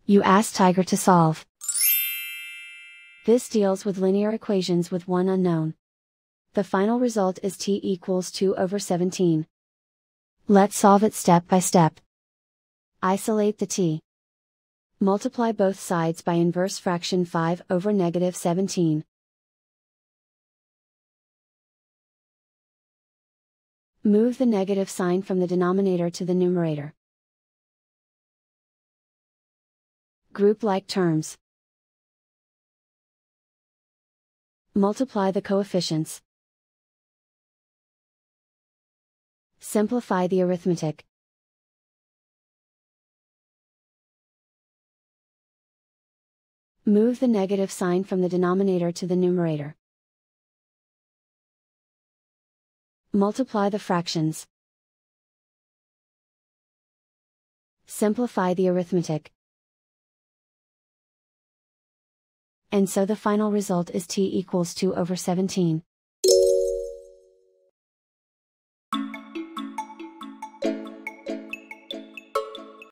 You ask Tiger to solve. This deals with linear equations with one unknown. The final result is t equals 2/17. Let's solve it step by step. Isolate the t. Multiply both sides by inverse fraction 5/17. Move the negative sign from the denominator to the numerator. Group like terms. Multiply the coefficients. Simplify the arithmetic. Move the negative sign from the denominator to the numerator. Multiply the fractions. Simplify the arithmetic. And so the final result is t equals 2/17.